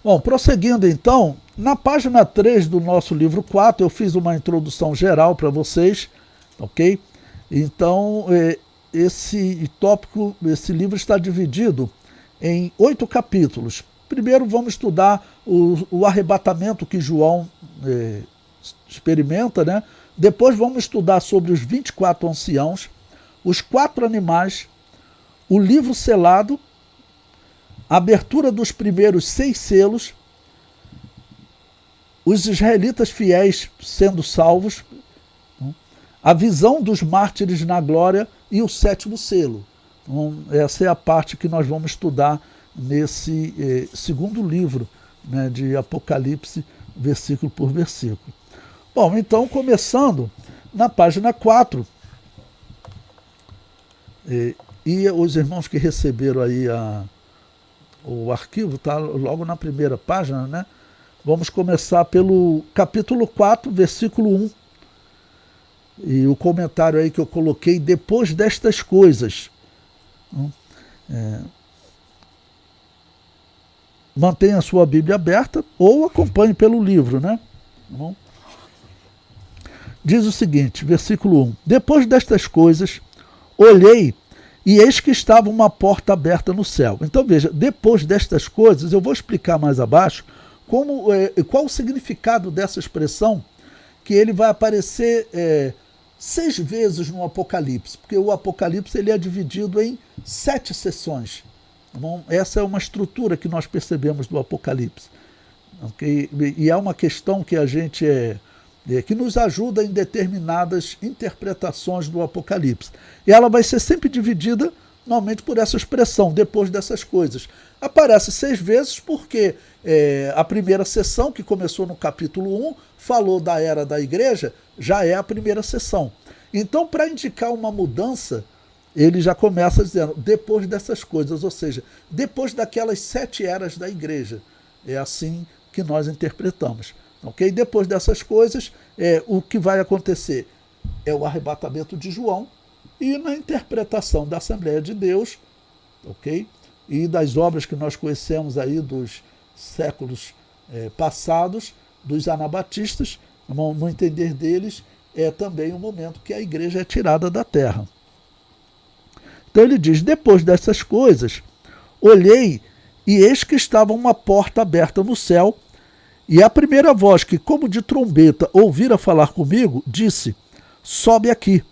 Bom, prosseguindo então, na página 3 do nosso livro 4, eu fiz uma introdução geral para vocês, ok? Então, esse tópico, esse livro está dividido em 8 capítulos. Primeiro vamos estudar o arrebatamento que João experimenta, né? Depois vamos estudar sobre os 24 anciãos, os 4 animais, o livro selado, a abertura dos primeiros 6 selos, os israelitas fiéis sendo salvos, a visão dos mártires na glória e o 7º selo. Então, essa é a parte que nós vamos estudar nesse segundo livro, né, de Apocalipse, versículo por versículo. Bom, então, começando na página 4, e os irmãos que receberam aí o arquivo, está logo na primeira página, né? Vamos começar pelo capítulo 4, versículo 1. E o comentário aí que eu coloquei, depois destas coisas. Mantenha a sua Bíblia aberta ou acompanhe pelo livro, né? Diz o seguinte, versículo 1. Depois destas coisas, olhei e eis que estava uma porta aberta no céu. Então veja, depois destas coisas, eu vou explicar mais abaixo qual o significado dessa expressão, que ele vai aparecer 6 vezes no Apocalipse, porque o Apocalipse ele é dividido em 7 sessões. Bom, essa é uma estrutura que nós percebemos do Apocalipse. Okay? E é uma questão que a gente que nos ajuda em determinadas interpretações do Apocalipse. E ela vai ser sempre dividida, normalmente, por essa expressão, depois dessas coisas. Aparece 6 vezes porque a primeira sessão, que começou no capítulo 1, falou da era da igreja, já é a primeira sessão. Então, para indicar uma mudança, ele já começa dizendo, depois dessas coisas, ou seja, depois daquelas 7 eras da igreja. É assim que nós interpretamos. Okay? Depois dessas coisas, o que vai acontecer é o arrebatamento de João, e na interpretação da Assembleia de Deus, ok? E das obras que nós conhecemos aí dos séculos passados, dos anabatistas, no entender deles, é também o momento que a igreja é tirada da terra. Então ele diz, depois dessas coisas, olhei e eis que estava uma porta aberta no céu, e a primeira voz que, como de trombeta, ouvira falar comigo, disse, sobe aqui,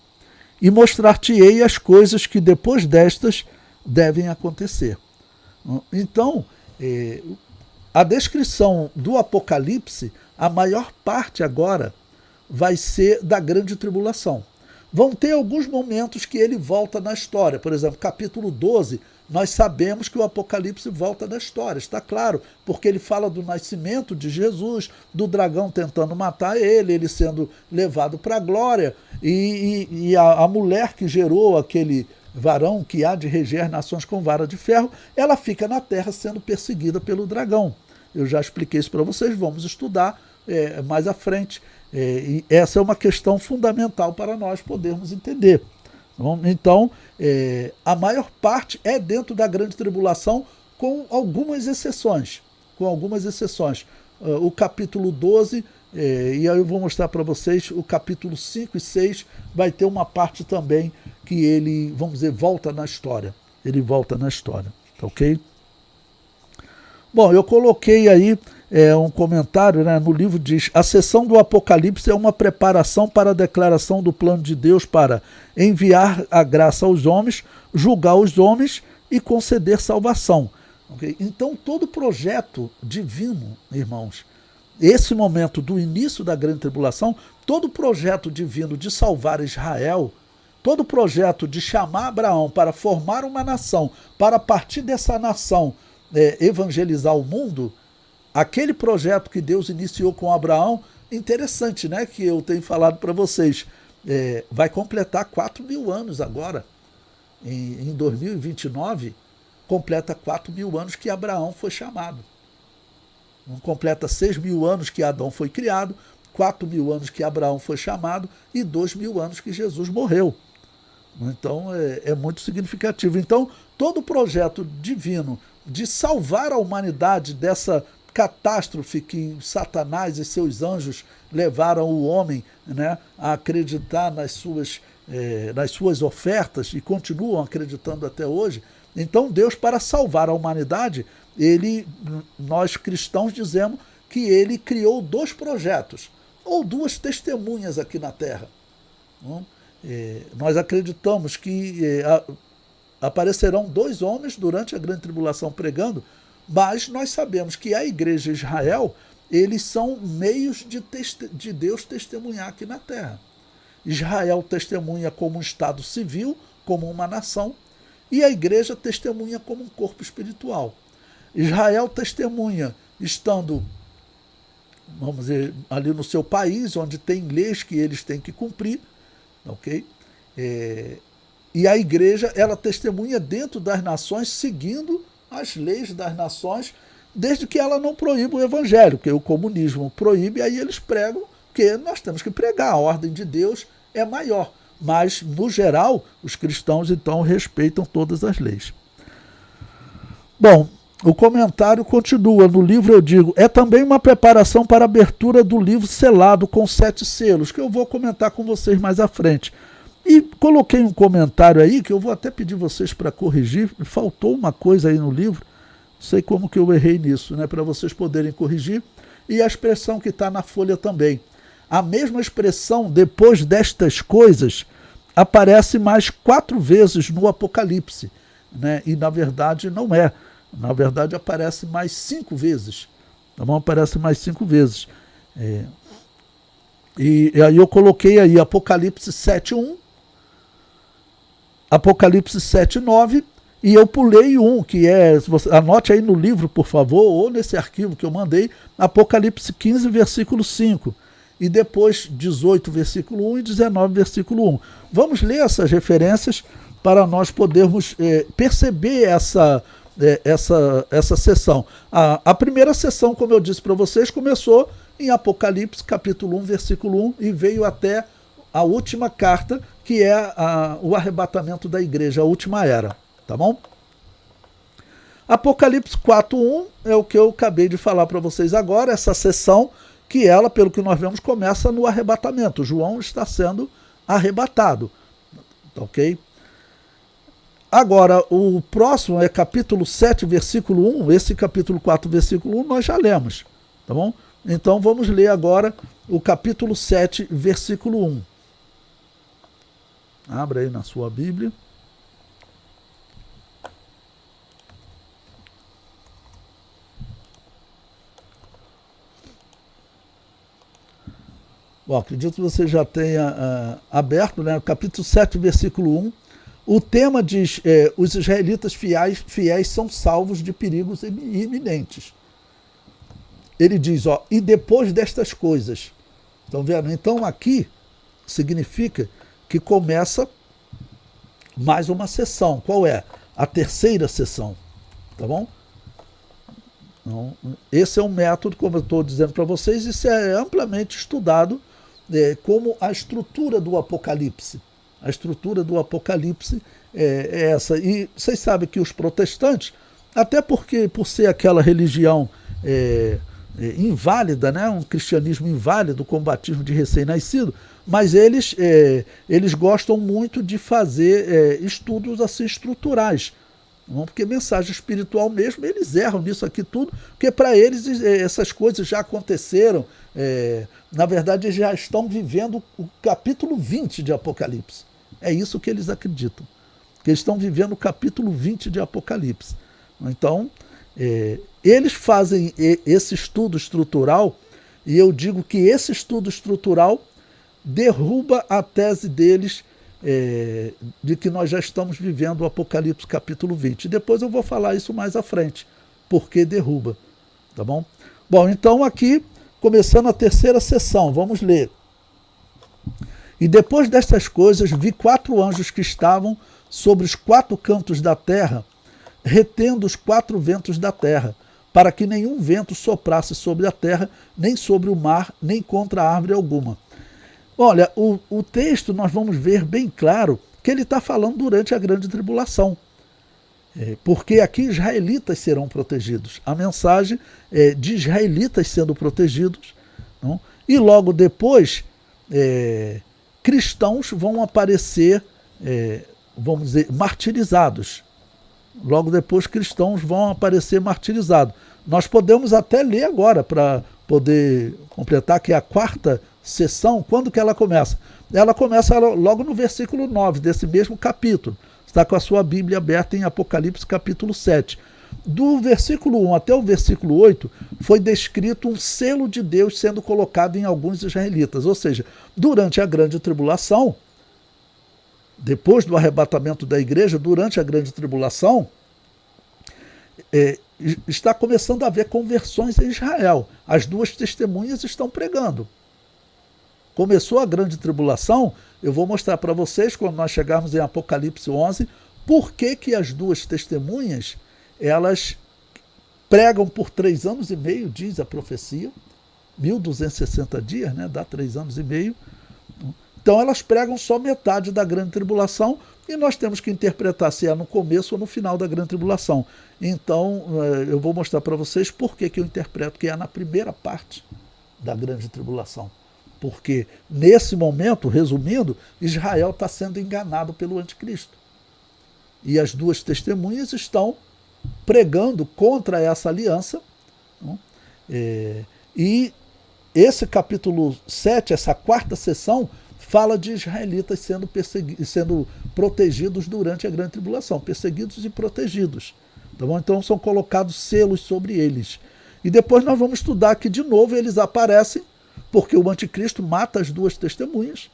e mostrar-te-ei as coisas que depois destas devem acontecer. Então, a descrição do Apocalipse, a maior parte agora vai ser da grande tribulação. Vão ter alguns momentos que ele volta na história. Por exemplo, capítulo 12, nós sabemos que o Apocalipse volta na história, está claro, porque ele fala do nascimento de Jesus, do dragão tentando matar ele sendo levado para a glória, e a mulher que gerou aquele varão que há de reger nações com vara de ferro, ela fica na terra sendo perseguida pelo dragão. Eu já expliquei isso para vocês, vamos estudar mais à frente. E essa é uma questão fundamental para nós podermos entender. Então, a maior parte é dentro da grande tribulação, com algumas exceções. O capítulo 12, e aí eu vou mostrar para vocês, o capítulo 5 e 6 vai ter uma parte também que ele, vamos dizer, volta na história. Ele volta na história, ok? Bom, eu coloquei aí um comentário, né, no livro diz, a sessão do Apocalipse é uma preparação para a declaração do plano de Deus para enviar a graça aos homens, julgar os homens e conceder salvação. Okay? Então, todo projeto divino, irmãos, esse momento do início da grande tribulação, todo projeto divino de salvar Israel, todo projeto de chamar Abraão para formar uma nação, para a partir dessa nação evangelizar o mundo, aquele projeto que Deus iniciou com Abraão, interessante, né, que eu tenho falado para vocês, vai completar 4.000 anos agora, em 2029, completa 4.000 anos que Abraão foi chamado. Completa 6.000 anos que Adão foi criado, 4.000 anos que Abraão foi chamado e 2.000 anos que Jesus morreu. Então é muito significativo. Então todo o projeto divino de salvar a humanidade dessa catástrofe que Satanás e seus anjos levaram o homem, né, a acreditar nas suas ofertas e continuam acreditando até hoje. Então Deus, para salvar a humanidade, nós cristãos dizemos que ele criou 2 projetos, ou 2 testemunhas aqui na Terra. Nós acreditamos que aparecerão 2 homens durante a grande tribulação pregando, mas nós sabemos que a igreja e Israel, eles são meios de Deus testemunhar aqui na Terra. Israel testemunha como um estado civil, como uma nação, e a igreja testemunha como um corpo espiritual. Israel testemunha estando, vamos dizer, ali no seu país, onde tem leis que eles têm que cumprir, ok? E a igreja, ela testemunha dentro das nações, seguindo as leis das nações, desde que ela não proíba o evangelho, porque o comunismo proíbe, aí eles pregam, que nós temos que pregar, a ordem de Deus é maior. Mas, no geral, os cristãos, então, respeitam todas as leis. Bom, o comentário continua. No livro eu digo, é também uma preparação para a abertura do livro selado com 7 selos, que eu vou comentar com vocês mais à frente. E coloquei um comentário aí, que eu vou até pedir vocês para corrigir, faltou uma coisa aí no livro, não sei como que eu errei nisso, né, para vocês poderem corrigir, e a expressão que está na folha também. A mesma expressão, depois destas coisas, aparece mais 4 vezes no Apocalipse, né? E na verdade não é. Na verdade aparece mais 5 vezes. Tá bom? Aparece mais 5 vezes. E aí eu coloquei aí Apocalipse 7:1, Apocalipse 7:9, e eu pulei um, que anote aí no livro, por favor, ou nesse arquivo que eu mandei, Apocalipse 15, versículo 5. E depois 18, versículo 1 e 19, versículo 1. Vamos ler essas referências para nós podermos perceber essa sessão. A primeira sessão, como eu disse para vocês, começou em Apocalipse, capítulo 1, versículo 1, e veio até a última carta, que é o arrebatamento da igreja, a última era. Tá bom? Apocalipse 4:1 é o que eu acabei de falar para vocês agora, essa sessão que ela, pelo que nós vemos, começa no arrebatamento. João está sendo arrebatado. Ok? Agora, o próximo é capítulo 7, versículo 1. Esse capítulo 4, versículo 1, nós já lemos. Tá bom? Então, vamos ler agora o capítulo 7, versículo 1. Abra aí na sua Bíblia. Bom, acredito que você já tenha aberto, né, o capítulo 7, versículo 1. O tema diz, os israelitas fiéis são salvos de perigos iminentes. Ele diz, e depois destas coisas. Estão vendo? Então aqui significa que começa mais uma sessão. Qual é? A terceira sessão. Tá bom? Então, esse é um método, como eu estou dizendo para vocês, isso é amplamente estudado como a estrutura do Apocalipse. A estrutura do Apocalipse é essa. E vocês sabem que os protestantes, até porque por ser aquela religião inválida, né, um cristianismo inválido, com batismo de recém-nascido, mas eles gostam muito de fazer estudos assim estruturais. Porque mensagem espiritual mesmo, eles erram nisso aqui tudo, porque para eles essas coisas já aconteceram, na verdade eles já estão vivendo o capítulo 20 de Apocalipse. É isso que eles acreditam, que eles estão vivendo o capítulo 20 de Apocalipse. Então, eles fazem esse estudo estrutural, e eu digo que esse estudo estrutural derruba a tese deles de que nós já estamos vivendo o Apocalipse capítulo 20. Depois eu vou falar isso mais à frente, porque derruba. Tá bom? Bom, então aqui, começando a terceira sessão, vamos ler. E depois destas coisas, vi 4 anjos que estavam sobre os 4 cantos da terra, retendo os 4 ventos da terra, para que nenhum vento soprasse sobre a terra, nem sobre o mar, nem contra árvore alguma. Olha, o texto nós vamos ver bem claro que ele está falando durante a grande tribulação. Porque aqui israelitas serão protegidos. A mensagem é de israelitas sendo protegidos. Não? E logo depois, cristãos vão aparecer, vamos dizer, martirizados. Logo depois, cristãos vão aparecer martirizados. Nós podemos até ler agora para poder completar, que é a quarta sessão. Quando que ela começa? Ela começa logo no versículo 9 desse mesmo capítulo. Está com a sua Bíblia aberta em Apocalipse capítulo 7. Do versículo 1 até o versículo 8, foi descrito um selo de Deus sendo colocado em alguns israelitas. Ou seja, durante a grande tribulação, depois do arrebatamento da igreja, durante a grande tribulação, está começando a haver conversões em Israel. As duas testemunhas estão pregando. Começou a grande tribulação, eu vou mostrar para vocês, quando nós chegarmos em Apocalipse 11, por que as duas testemunhas, elas pregam por 3 anos e meio, diz a profecia, 1260 dias, né, dá 3 anos e meio. Então elas pregam só metade da grande tribulação e nós temos que interpretar se é no começo ou no final da grande tribulação. Então eu vou mostrar para vocês por que eu interpreto que é na primeira parte da grande tribulação. Porque nesse momento, resumindo, Israel está sendo enganado pelo anticristo. E as duas testemunhas estão pregando contra essa aliança. E esse capítulo 7, essa quarta sessão, fala de israelitas sendo protegidos durante a grande tribulação, perseguidos e protegidos. Tá bom? Então são colocados selos sobre eles. E depois nós vamos estudar que de novo eles aparecem, porque o anticristo mata as duas testemunhas.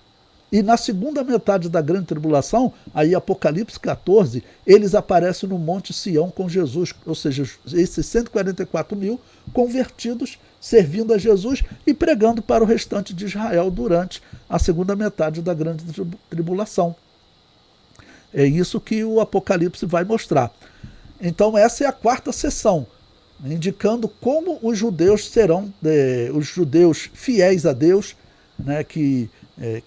E na segunda metade da grande tribulação, aí Apocalipse 14, eles aparecem no Monte Sião com Jesus, ou seja, esses 144 mil convertidos, servindo a Jesus e pregando para o restante de Israel durante a segunda metade da grande tribulação. É isso que o Apocalipse vai mostrar. Então essa é a quarta sessão, indicando como os judeus serão, os judeus fiéis a Deus, né, que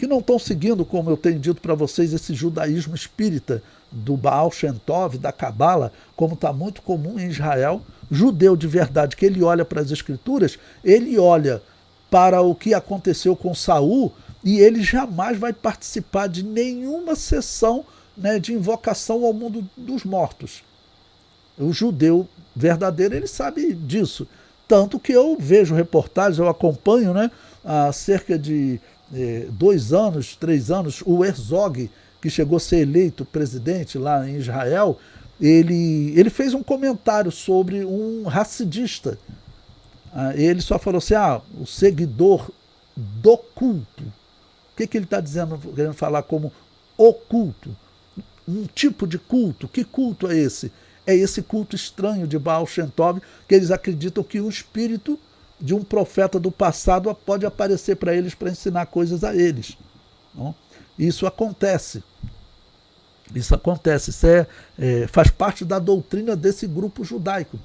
não estão seguindo, como eu tenho dito para vocês, esse judaísmo espírita do Baal Shem Tov, da Cabala, como está muito comum em Israel. Judeu de verdade, que ele olha para as Escrituras, ele olha para o que aconteceu com Saul e ele jamais vai participar de nenhuma sessão, né, de invocação ao mundo dos mortos. O judeu verdadeiro, ele sabe disso. Tanto que eu vejo reportagens, eu acompanho, né, há cerca de 2 anos, 3 anos, o Herzog, que chegou a ser eleito presidente lá em Israel, ele fez um comentário sobre um racidista. Ele só falou assim, o seguidor do culto. O que ele está dizendo, querendo falar como o culto? Um tipo de culto. Que culto é esse? É esse culto estranho de Baal Shem Tov, que eles acreditam que o espírito de um profeta do passado pode aparecer para eles para ensinar coisas a eles. Não? Isso acontece. Isso acontece. Isso faz parte da doutrina desse grupo judaico,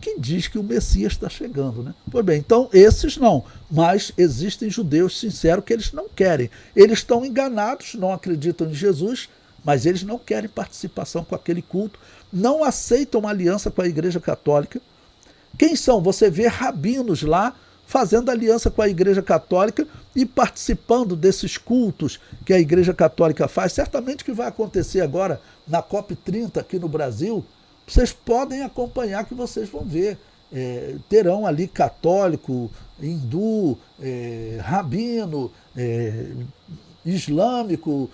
que diz que o Messias está chegando. Né? Pois bem, então esses não. Mas existem judeus sinceros que eles não querem. Eles estão enganados, não acreditam em Jesus, mas eles não querem participação com aquele culto, não aceitam uma aliança com a Igreja Católica. Quem são? Você vê rabinos lá fazendo aliança com a Igreja Católica e participando desses cultos que a Igreja Católica faz. Certamente que vai acontecer agora na COP30 aqui no Brasil. Vocês podem acompanhar que vocês vão ver. Terão ali católico, hindu, rabino, islâmico,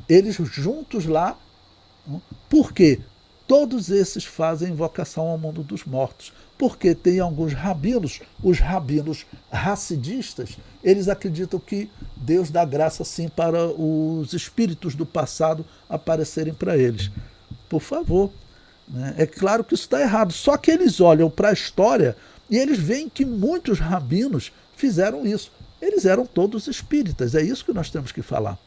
eles juntos lá. Por quê? Todos esses fazem invocação ao mundo dos mortos, porque tem alguns rabinos, os rabinos racidistas, eles acreditam que Deus dá graça sim para os espíritos do passado aparecerem para eles. Por favor, né? É claro que isso está errado, só que eles olham para a história e eles veem que muitos rabinos fizeram isso. Eles eram todos espíritas, é isso que nós temos que falar.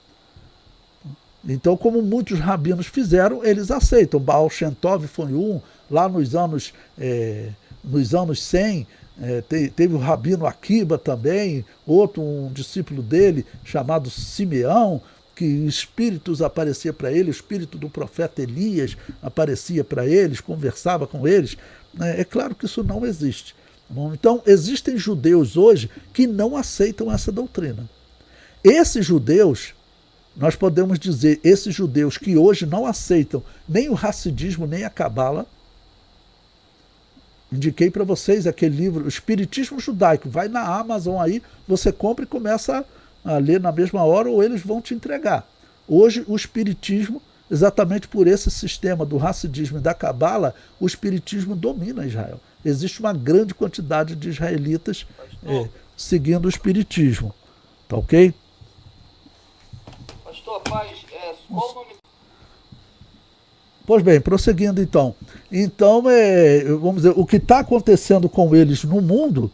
Então, como muitos rabinos fizeram, eles aceitam. Baal Shem Tov foi um, lá nos anos 100, teve o rabino Akiba também, outro, um discípulo dele, chamado Simeão, que espíritos apareciam para ele, o espírito do profeta Elias aparecia para eles, conversava com eles. É claro que isso não existe. Bom, então, existem judeus hoje que não aceitam essa doutrina. Esses judeus, nós podemos dizer, esses judeus que hoje não aceitam nem o Hassidismo, nem a Cabala, indiquei para vocês aquele livro, o Espiritismo Judaico, vai na Amazon aí, você compra e começa a ler na mesma hora ou eles vão te entregar. Hoje o Espiritismo, exatamente por esse sistema do Hassidismo e da Cabala, o Espiritismo domina Israel. Existe uma grande quantidade de israelitas seguindo o Espiritismo. Tá ok? Pastor, paz, qual o nome? Pois bem, prosseguindo então. Então, vamos dizer, o que está acontecendo com eles no mundo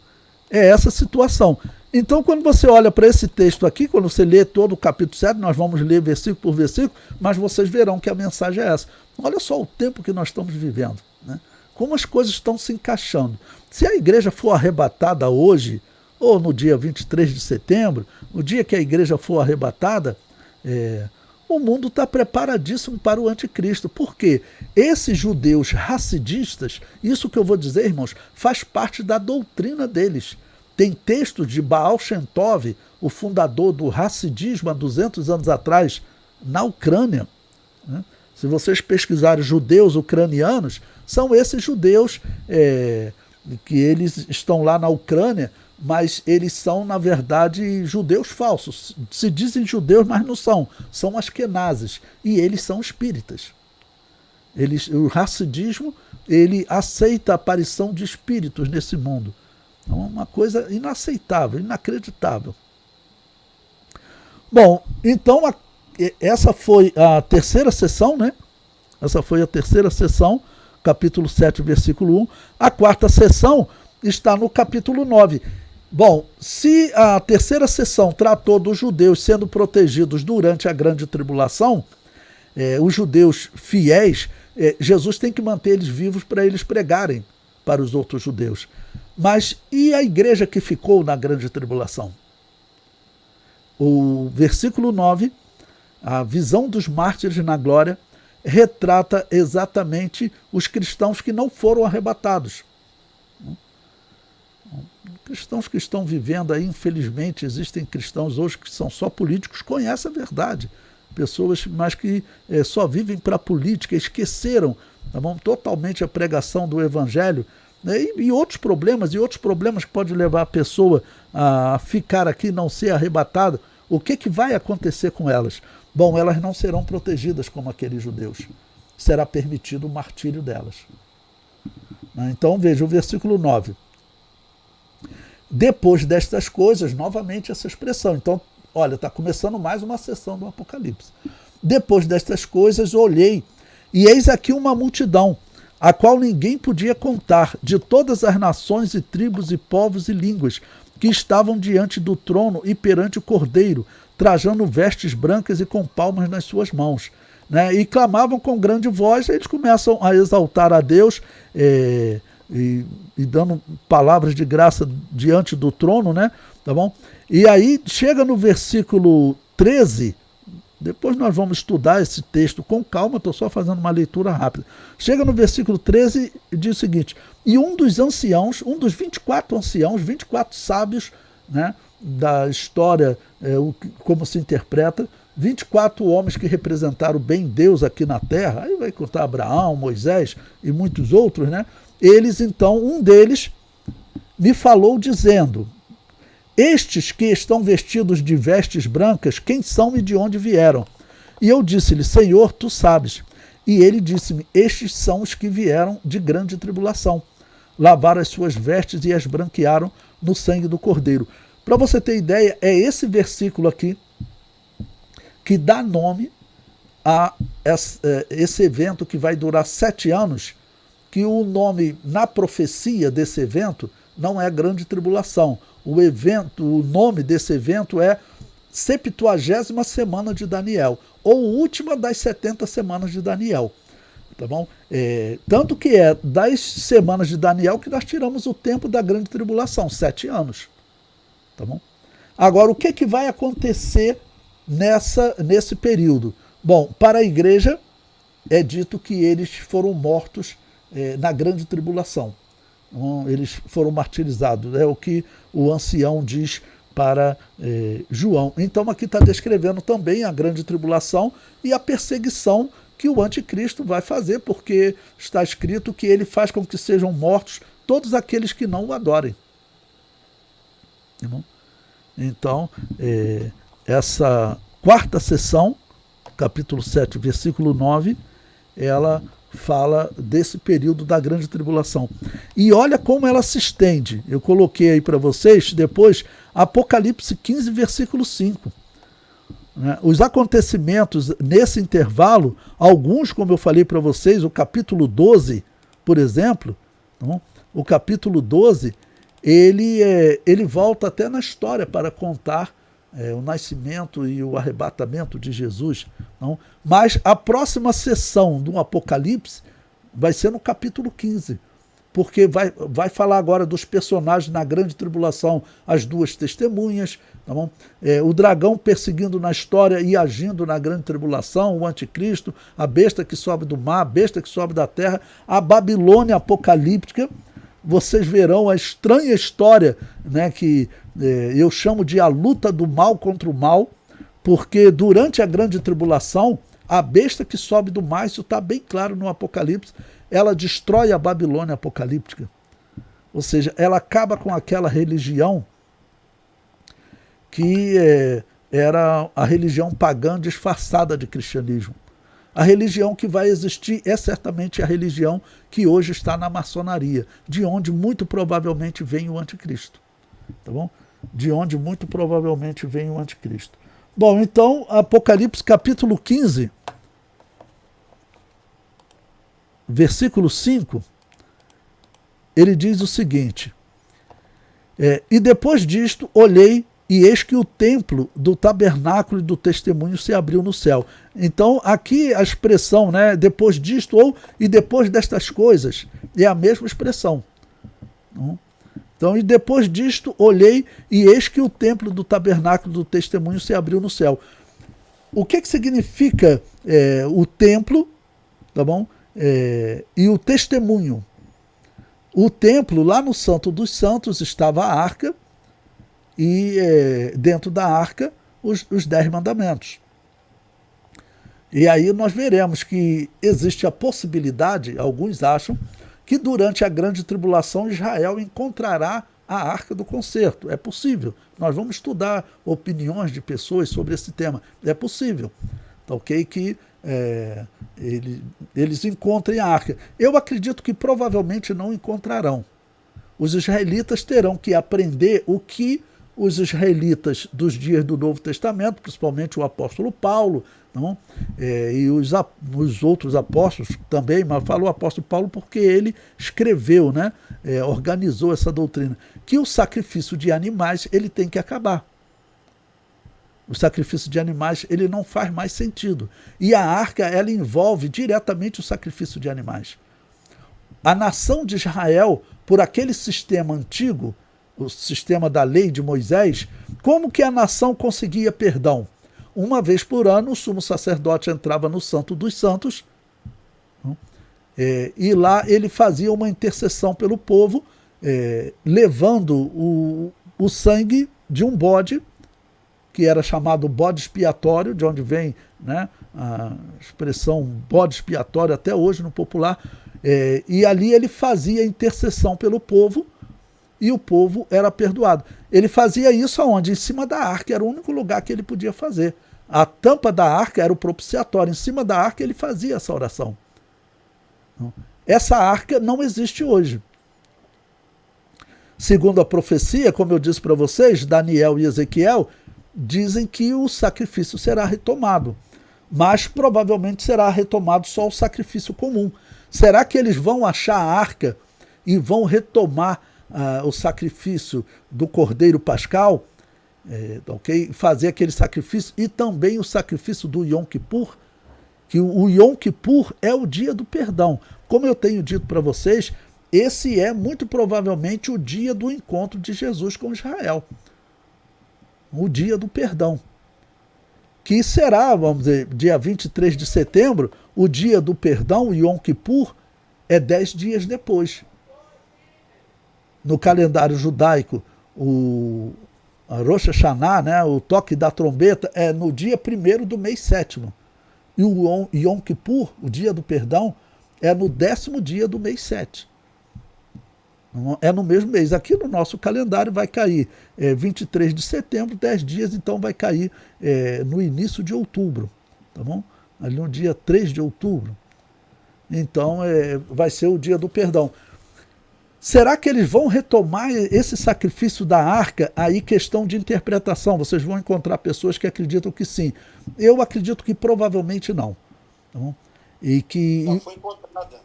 é essa situação. Então, quando você olha para esse texto aqui, quando você lê todo o capítulo 7, nós vamos ler versículo por versículo, mas vocês verão que a mensagem é essa. Olha só o tempo que nós estamos vivendo, né? Como as coisas estão se encaixando. Se a igreja for arrebatada hoje, ou no dia 23 de setembro, no dia que a igreja for arrebatada, o mundo está preparadíssimo para o anticristo. Por quê? Esses judeus hassidistas, isso que eu vou dizer, irmãos, faz parte da doutrina deles. Tem textos de Baal Shem Tov, o fundador do hassidismo há 200 anos atrás, na Ucrânia, né? Se vocês pesquisarem judeus ucranianos, são esses judeus que eles estão lá na Ucrânia, mas eles são, na verdade, judeus falsos. Se dizem judeus, mas não são. São askenazes. E eles são espíritas. O hassidismo, ele aceita a aparição de espíritos nesse mundo. É uma coisa inaceitável, inacreditável. Bom, então essa foi a terceira sessão, né? Essa foi a terceira sessão, capítulo 7, versículo 1. A quarta sessão está no capítulo 9. Bom, se a terceira sessão tratou dos judeus sendo protegidos durante a grande tribulação, os judeus fiéis, Jesus tem que manter eles vivos para eles pregarem para os outros judeus. Mas e a igreja que ficou na grande tribulação? O versículo 9, a visão dos mártires na glória, retrata exatamente os cristãos que não foram arrebatados. Cristãos que estão vivendo aí, infelizmente, existem cristãos hoje que são só políticos, conhecem a verdade. Pessoas, mas que só vivem para a política, esqueceram, tá bom, totalmente a pregação do evangelho, né? E outros problemas que podem levar a pessoa a ficar aqui e não ser arrebatada. O que vai acontecer com elas? Bom, elas não serão protegidas como aqueles judeus. Será permitido o martírio delas. Então veja o versículo 9. Depois destas coisas, novamente essa expressão. Então, olha, está começando mais uma sessão do Apocalipse. Depois destas coisas, olhei, e eis aqui uma multidão, a qual ninguém podia contar, de todas as nações e tribos e povos e línguas, que estavam diante do trono e perante o Cordeiro, trajando vestes brancas e com palmas nas suas mãos, né? E clamavam com grande voz. Eles começam a exaltar a Deus e dando palavras de graça diante do trono, né? Tá bom? E aí chega no versículo 13, depois nós vamos estudar esse texto com calma, estou só fazendo uma leitura rápida. Chega no versículo 13 e diz o seguinte: e um dos anciãos, um dos 24 anciãos, 24 sábios, né, da história, como se interpreta, 24 homens que representaram bem Deus aqui na terra, aí vai contar Abraão, Moisés e muitos outros, né? Eles então, um deles me falou dizendo: estes que estão vestidos de vestes brancas, quem são e de onde vieram? E eu disse-lhe: Senhor, tu sabes. E ele disse-me: estes são os que vieram de grande tribulação, lavaram as suas vestes e as branquearam no sangue do Cordeiro. Para você ter ideia, é esse versículo aqui que dá nome a esse evento que vai durar 7 anos, que o nome na profecia desse evento não é grande tribulação. O nome desse evento é 70ª semana de Daniel, ou última das 70 semanas de Daniel. Tá bom? Tanto que é das semanas de Daniel que nós tiramos o tempo da grande tribulação, 7 anos. Tá bom? Agora, o que vai acontecer nesse período. Bom, para a igreja é dito que eles foram mortos na grande tribulação. Eles foram martirizados. É o que o ancião diz para João. Então aqui está descrevendo também a grande tribulação e a perseguição que o anticristo vai fazer, porque está escrito que ele faz com que sejam mortos todos aqueles que não o adorem. Então, essa quarta sessão, capítulo 7, versículo 9, ela fala desse período da grande tribulação. E olha como ela se estende. Eu coloquei aí para vocês, depois, Apocalipse 15, versículo 5. Os acontecimentos nesse intervalo, alguns, como eu falei para vocês, o capítulo 12, por exemplo, o capítulo 12, ele volta até na história para contar o nascimento e o arrebatamento de Jesus. Não? Mas a próxima sessão do Apocalipse vai ser no capítulo 15, porque vai falar agora dos personagens na grande tribulação, as duas testemunhas, tá bom? O dragão perseguindo na história e agindo na grande tribulação, o anticristo, a besta que sobe do mar, a besta que sobe da terra, a Babilônia apocalíptica. Vocês verão a estranha história, né, que eu chamo de a luta do mal contra o mal, porque durante a grande tribulação, a besta que sobe do mar, isso está bem claro no Apocalipse, ela destrói a Babilônia apocalíptica. Ou seja, ela acaba com aquela religião que era a religião pagã disfarçada de cristianismo. A religião que vai existir é certamente a religião que hoje está na maçonaria, de onde muito provavelmente vem o anticristo. Tá bom? De onde muito provavelmente vem o anticristo. Bom, então, Apocalipse capítulo 15, versículo 5, ele diz o seguinte: e depois disto olhei, e eis que o templo do tabernáculo e do testemunho se abriu no céu. Então, aqui a expressão, né, depois disto ou e depois destas coisas, é a mesma expressão. Então, e depois disto olhei, e eis que o templo do tabernáculo e do testemunho se abriu no céu. O que significa o templo, tá bom? E o testemunho? O templo, lá no Santo dos Santos, estava a arca, e dentro da arca os 10 mandamentos. E aí nós veremos que existe a possibilidade, alguns acham, que durante a grande tribulação Israel encontrará a arca do concerto. É possível. Nós vamos estudar opiniões de pessoas sobre esse tema. É possível. Tá, ok? Que eles encontrem a arca. Eu acredito que provavelmente não encontrarão. Os israelitas terão que aprender o que os israelitas dos dias do Novo Testamento, principalmente o apóstolo Paulo, não? E os outros apóstolos também, mas falo o apóstolo Paulo porque ele escreveu, né? Organizou essa doutrina, que o sacrifício de animais ele tem que acabar. O sacrifício de animais ele não faz mais sentido. E a arca ela envolve diretamente o sacrifício de animais. A nação de Israel, por aquele sistema antigo, o sistema da lei de Moisés, como que a nação conseguia perdão? Uma vez por ano, o sumo sacerdote entrava no Santo dos Santos, e lá ele fazia uma intercessão pelo povo, levando o sangue de um bode, que era chamado bode expiatório, de onde vem, né, a expressão bode expiatório até hoje no popular, e ali ele fazia intercessão pelo povo, e o povo era perdoado. Ele fazia isso aonde? Em cima da arca, era o único lugar que ele podia fazer. A tampa da arca era o propiciatório, em cima da arca ele fazia essa oração. Essa arca não existe hoje. Segundo a profecia, como eu disse para vocês, Daniel e Ezequiel dizem que o sacrifício será retomado, mas provavelmente será retomado só o sacrifício comum. Será que eles vão achar a arca e vão retomar o sacrifício do Cordeiro Pascal, okay? Fazer aquele sacrifício e também o sacrifício do Yom Kippur, que o Yom Kippur é o dia do perdão. Como eu tenho dito para vocês, esse é muito provavelmente o dia do encontro de Jesus com Israel, o dia do perdão. que será, vamos dizer, dia 23 de setembro, o dia do perdão, Yom Kippur, é 10 dias depois. No calendário judaico, a Rosh Hashanah, né, o toque da trombeta, é no dia 1º do mês 7º. E o Yom Kippur, o dia do perdão, é no 10º dia do mês 7. É no mesmo mês. Aqui no nosso calendário vai cair 23 de setembro, 10 dias, então vai cair no início de outubro. Tá bom? Ali no dia 3 de outubro. Então vai ser o dia do perdão. Será que eles vão retomar esse sacrifício da arca? Aí questão de interpretação. Vocês vão encontrar pessoas que acreditam que sim. Eu acredito que provavelmente não. Tá bom? E que... Já foi encontrada.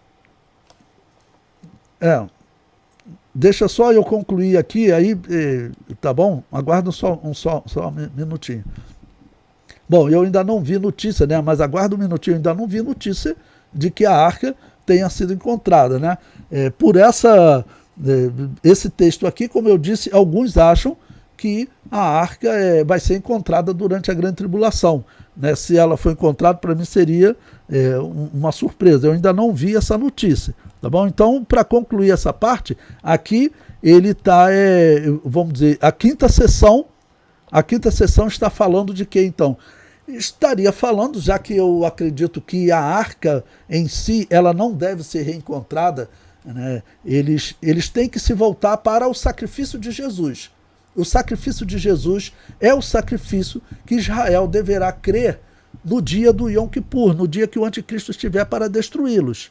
Deixa só eu concluir aqui, aí, tá bom? Aguarda só um minutinho. Bom, eu ainda não vi notícia, né? Mas aguarda um minutinho, eu ainda não vi notícia de que a arca tenha sido encontrada, né? Por esse texto aqui, como eu disse, alguns acham que a arca vai ser encontrada durante a grande tribulação, né? Se ela for encontrada, para mim seria uma surpresa. Eu ainda não vi essa notícia, tá bom? Então, para concluir essa parte, aqui ele está, vamos dizer, a quinta sessão está falando de quê, então? Estaria falando, já que eu acredito que a arca em si, ela não deve ser reencontrada, né? Eles têm que se voltar para o sacrifício de Jesus. O sacrifício de Jesus é o sacrifício que Israel deverá crer no dia do Yom Kippur, no dia que o anticristo estiver para destruí-los.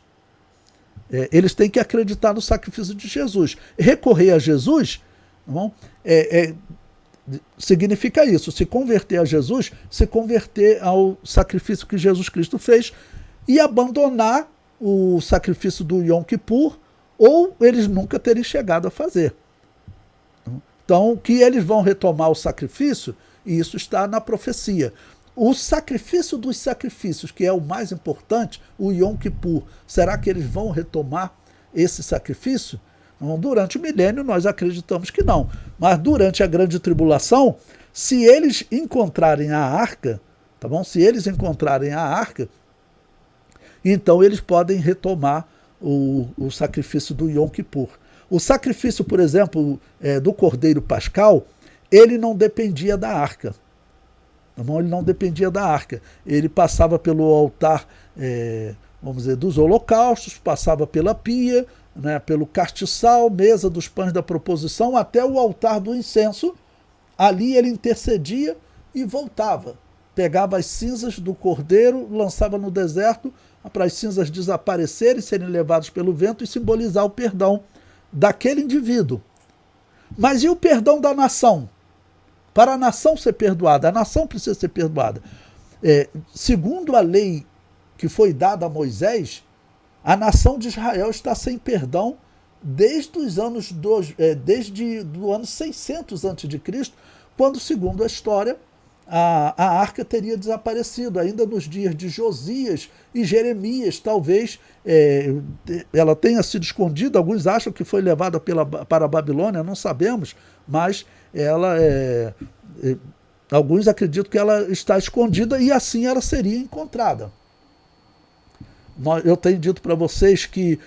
Eles têm que acreditar no sacrifício de Jesus. Recorrer a Jesus, não, significa isso, se converter a Jesus, se converter ao sacrifício que Jesus Cristo fez e abandonar o sacrifício do Yom Kippur, ou eles nunca terem chegado a fazer. Então, que eles vão retomar o sacrifício, e isso está na profecia. O sacrifício dos sacrifícios, que é o mais importante, o Yom Kippur, será que eles vão retomar esse sacrifício? Durante o milênio nós acreditamos que não. Mas durante a grande tribulação, se eles encontrarem a arca, tá bom? Se eles encontrarem a arca, então eles podem retomar o sacrifício do Yom Kippur. O sacrifício, por exemplo, do Cordeiro Pascal, ele não dependia da arca. Tá bom? Ele não dependia da arca. Ele passava pelo altar, vamos dizer, dos holocaustos, passava pela pia, né, pelo castiçal, mesa dos pães da proposição, até o altar do incenso. Ali ele intercedia e voltava. Pegava as cinzas do cordeiro, lançava no deserto, para as cinzas desaparecerem, serem levadas pelo vento e simbolizar o perdão daquele indivíduo. Mas e o perdão da nação? Para a nação ser perdoada, a nação precisa ser perdoada. Segundo a lei que foi dada a Moisés, a nação de Israel está sem perdão desde os anos desde o ano 600 a.C., quando, segundo a história, a arca teria desaparecido. Ainda nos dias de Josias e Jeremias, talvez ela tenha sido escondida. Alguns acham que foi levada para a Babilônia, não sabemos, mas alguns acreditam que ela está escondida e assim ela seria encontrada. Eu tenho dito para vocês que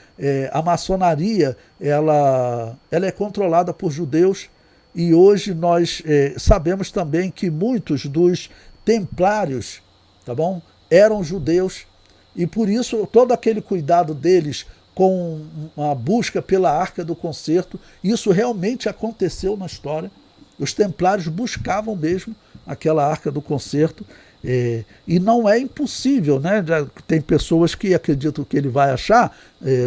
a maçonaria ela é controlada por judeus, e hoje nós sabemos também que muitos dos templários, tá bom, eram judeus, e por isso todo aquele cuidado deles com a busca pela Arca do Concerto, isso realmente aconteceu na história. Os templários buscavam mesmo aquela Arca do Concerto, e não é impossível, né? Tem pessoas que acreditam que ele vai achar,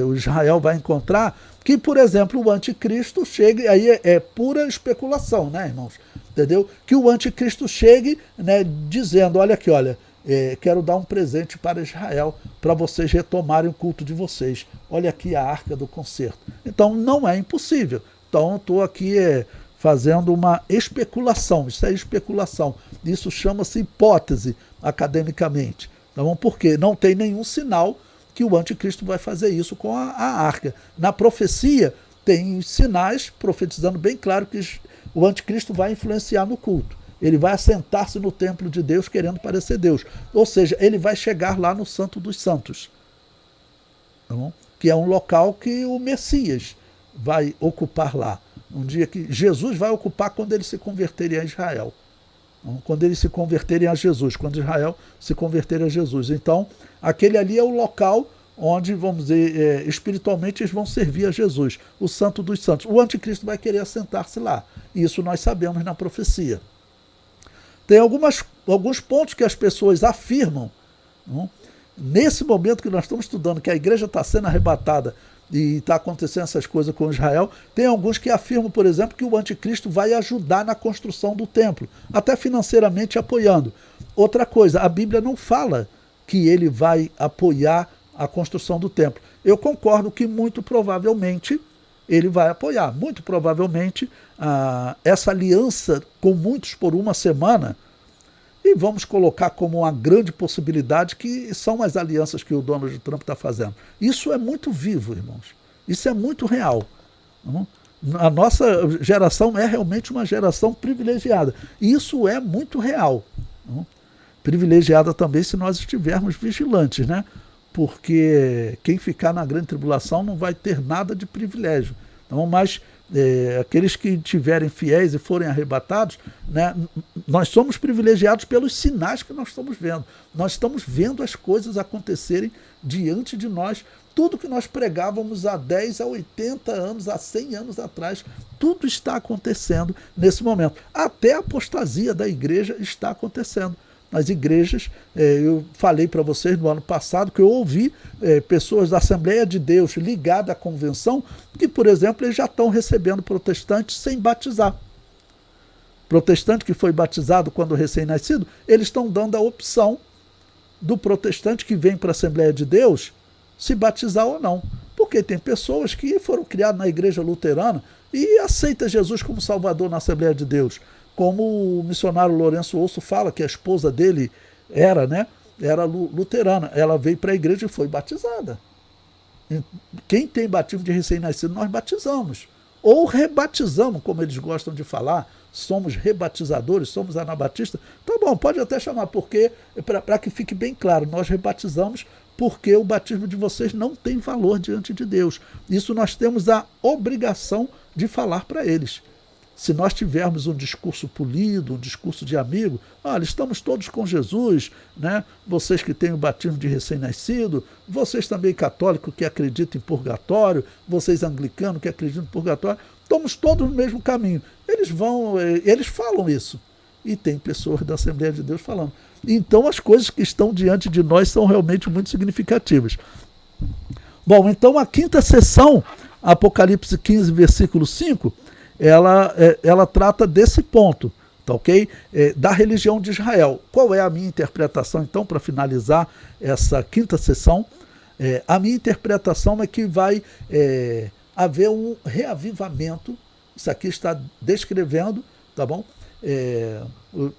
o Israel vai encontrar, que, por exemplo, o anticristo chegue, aí é pura especulação, né, irmãos? Entendeu? Que o anticristo chegue, né, dizendo, olha aqui, quero dar um presente para Israel, para vocês retomarem o culto de vocês. Olha aqui a Arca do Concerto. Então, não é impossível. Então, estou aqui fazendo uma especulação. Isso é especulação. Isso chama-se hipótese academicamente. Então, porque não tem nenhum sinal que o anticristo vai fazer isso com a arca. Na profecia, tem sinais profetizando bem claro que o anticristo vai influenciar no culto. Ele vai assentar-se no templo de Deus querendo parecer Deus. Ou seja, ele vai chegar lá no Santo dos Santos, tá bom? Que é um local que o Messias vai ocupar lá. Um dia que Jesus vai ocupar quando eles se converterem a Israel. Quando eles se converterem a Jesus, quando Israel se converter a Jesus. Então, aquele ali é o local onde, vamos dizer, espiritualmente eles vão servir a Jesus, o Santo dos Santos. O anticristo vai querer assentar-se lá. Isso nós sabemos na profecia. Tem alguns pontos que as pessoas afirmam, não? Nesse momento que nós estamos estudando, que a igreja está sendo arrebatada e está acontecendo essas coisas com Israel, tem alguns que afirmam, por exemplo, que o anticristo vai ajudar na construção do templo, até financeiramente apoiando. Outra coisa, a Bíblia não fala que ele vai apoiar a construção do templo. Eu concordo que muito provavelmente ele vai apoiar. Muito provavelmente essa aliança com muitos por uma semana, e vamos colocar como uma grande possibilidade que são as alianças que o Donald Trump está fazendo. Isso é muito vivo, irmãos. Isso é muito real. A nossa geração é realmente uma geração privilegiada. E isso é muito real. Privilegiada também se nós estivermos vigilantes, né? Porque quem ficar na grande tribulação não vai ter nada de privilégio. Então, mas aqueles que estiverem fiéis e forem arrebatados, né, nós somos privilegiados pelos sinais que nós estamos vendo. Nós estamos vendo as coisas acontecerem diante de nós. Tudo que nós pregávamos há 10, a 80 anos, há 100 anos atrás, tudo está acontecendo nesse momento. Até a apostasia da igreja está acontecendo. Nas igrejas, eu falei para vocês no ano passado que eu ouvi pessoas da Assembleia de Deus ligadas à convenção que, por exemplo, eles já estão recebendo protestantes sem batizar. Protestante que foi batizado quando recém-nascido, eles estão dando a opção do protestante que vem para a Assembleia de Deus se batizar ou não. Porque tem pessoas que foram criadas na igreja luterana e aceitam Jesus como Salvador na Assembleia de Deus. Como o missionário Lourenço Osso fala, que a esposa dele era luterana. Ela veio para a igreja e foi batizada. Quem tem batismo de recém-nascido, nós batizamos. Ou rebatizamos, como eles gostam de falar. Somos rebatizadores, somos anabatistas. Tá bom, pode até chamar, porque para que fique bem claro, nós rebatizamos porque o batismo de vocês não tem valor diante de Deus. Isso nós temos a obrigação de falar para eles. Se nós tivermos um discurso polido, um discurso de amigo, olha, estamos todos com Jesus, né? Vocês que têm o batismo de recém-nascido, vocês também católicos que acreditam em purgatório, vocês anglicanos que acreditam em purgatório, estamos todos no mesmo caminho. Eles falam isso. E tem pessoas da Assembleia de Deus falando. Então as coisas que estão diante de nós são realmente muito significativas. Bom, então a quinta sessão, Apocalipse 15, versículo 5, ela trata desse ponto, tá ok? Da religião de Israel. Qual é a minha interpretação, então, para finalizar essa quinta sessão? A minha interpretação é que vai haver um reavivamento, isso aqui está descrevendo, tá bom?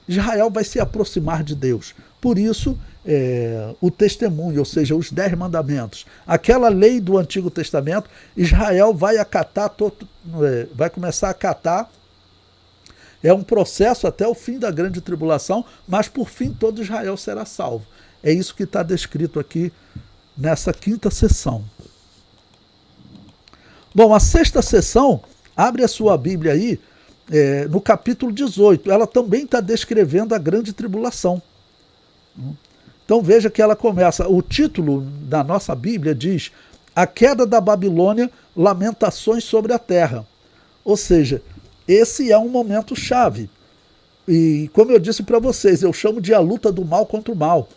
Israel vai se aproximar de Deus. Por isso, o testemunho, ou seja, os 10 mandamentos, aquela lei do Antigo Testamento, Israel vai acatar, vai começar a acatar. É um processo até o fim da grande tribulação, mas por fim todo Israel será salvo. É isso que está descrito aqui nessa quinta sessão. Bom, a sexta sessão, abre a sua Bíblia aí, no capítulo 18, ela também está descrevendo a grande tribulação. Então veja que ela começa, o título da nossa Bíblia diz: A queda da Babilônia, lamentações sobre a terra. Ou seja, esse é um momento chave. E como eu disse para vocês, eu chamo de a luta do mal contra o mal.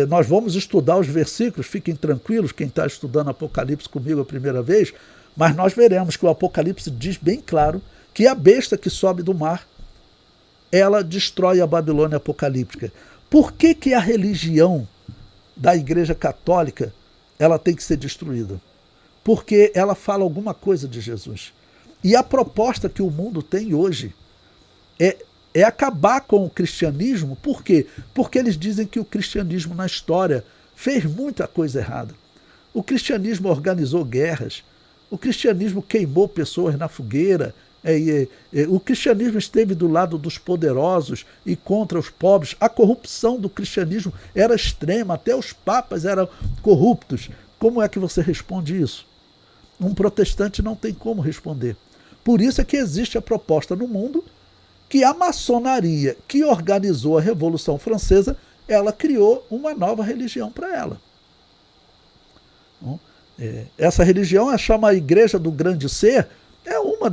Nós vamos estudar os versículos, fiquem tranquilos, quem está estudando Apocalipse comigo a primeira vez, mas nós veremos que o Apocalipse diz bem claro que a besta que sobe do mar, ela destrói a Babilônia apocalíptica. Por que a religião da Igreja Católica ela tem que ser destruída? Porque ela fala alguma coisa de Jesus. E a proposta que o mundo tem hoje é acabar com o cristianismo. Por quê? Porque eles dizem que o cristianismo na história fez muita coisa errada. O cristianismo organizou guerras, o cristianismo queimou pessoas na fogueira, O cristianismo esteve do lado dos poderosos e contra os pobres. A corrupção do cristianismo era extrema, até os papas eram corruptos. Como é que você responde isso? Um protestante não tem como responder. Por isso é que existe a proposta no mundo que a maçonaria, que organizou a Revolução Francesa, ela criou uma nova religião para ela. Essa religião é chama a Igreja do Grande Ser, é uma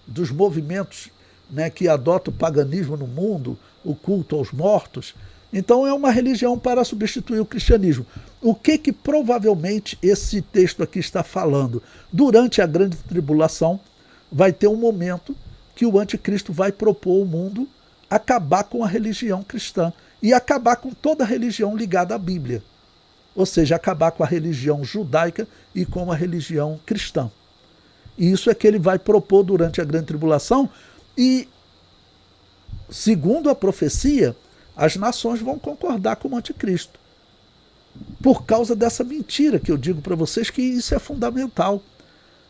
dos movimentos, né, que adota o paganismo no mundo, o culto aos mortos. Então é uma religião para substituir o cristianismo. O que provavelmente esse texto aqui está falando? Durante a grande tribulação vai ter um momento que o anticristo vai propor ao mundo acabar com a religião cristã e acabar com toda a religião ligada à Bíblia. Ou seja, acabar com a religião judaica e com a religião cristã. E isso é que ele vai propor durante a grande tribulação e, segundo a profecia, as nações vão concordar com o anticristo. Por causa dessa mentira que eu digo para vocês, que isso é fundamental.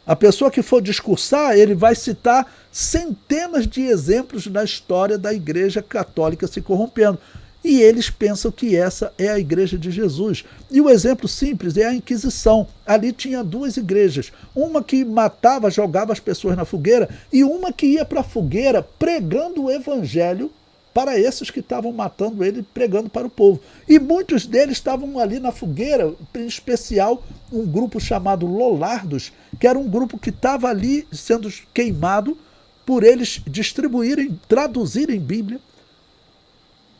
A pessoa que for discursar, ele vai citar centenas de exemplos na história da Igreja Católica se corrompendo. E eles pensam que essa é a Igreja de Jesus. E o exemplo simples é a Inquisição. Ali tinha duas igrejas. Uma que matava, jogava as pessoas na fogueira, e uma que ia para a fogueira pregando o Evangelho para esses que estavam matando ele, pregando para o povo. E muitos deles estavam ali na fogueira, em especial um grupo chamado Lollardos, que era um grupo que estava ali sendo queimado por eles distribuírem, traduzirem Bíblia,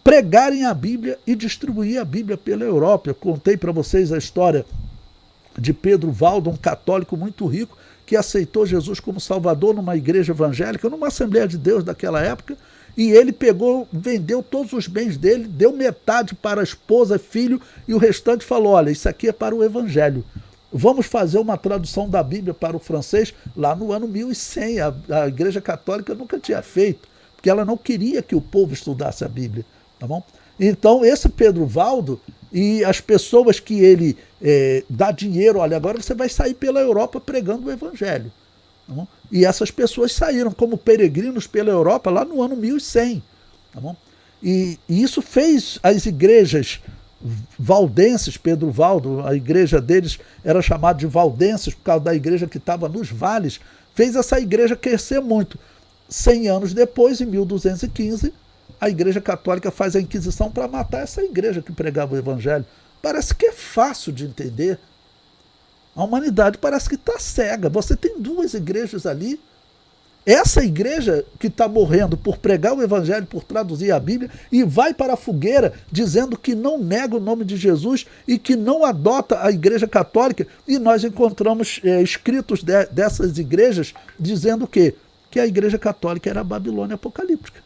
pregarem a Bíblia e distribuir a Bíblia pela Europa. Eu contei para vocês a história de Pedro Valdo, um católico muito rico, que aceitou Jesus como Salvador numa igreja evangélica, numa Assembleia de Deus daquela época, e ele pegou, vendeu todos os bens dele, deu metade para a esposa, filho, e o restante falou, olha, isso aqui é para o Evangelho. Vamos fazer uma tradução da Bíblia para o francês lá no ano 1100. A Igreja Católica nunca tinha feito, porque ela não queria que o povo estudasse a Bíblia. Tá bom? Então, esse Pedro Valdo e as pessoas que ele dá dinheiro, olha, agora você vai sair pela Europa pregando o Evangelho. Tá bom? E essas pessoas saíram como peregrinos pela Europa lá no ano 1100. Tá bom? E isso fez as igrejas valdenses, Pedro Valdo, a igreja deles era chamada de valdenses por causa da igreja que estava nos vales, fez essa igreja crescer muito. 100 anos depois, em 1215, a Igreja Católica faz a Inquisição para matar essa igreja que pregava o Evangelho. Parece que é fácil de entender. A humanidade parece que está cega. Você tem duas igrejas ali. Essa igreja que está morrendo por pregar o Evangelho, por traduzir a Bíblia, e vai para a fogueira dizendo que não nega o nome de Jesus e que não adota a Igreja Católica. E nós encontramos escritos dessas igrejas dizendo que a Igreja Católica era a Babilônia apocalíptica.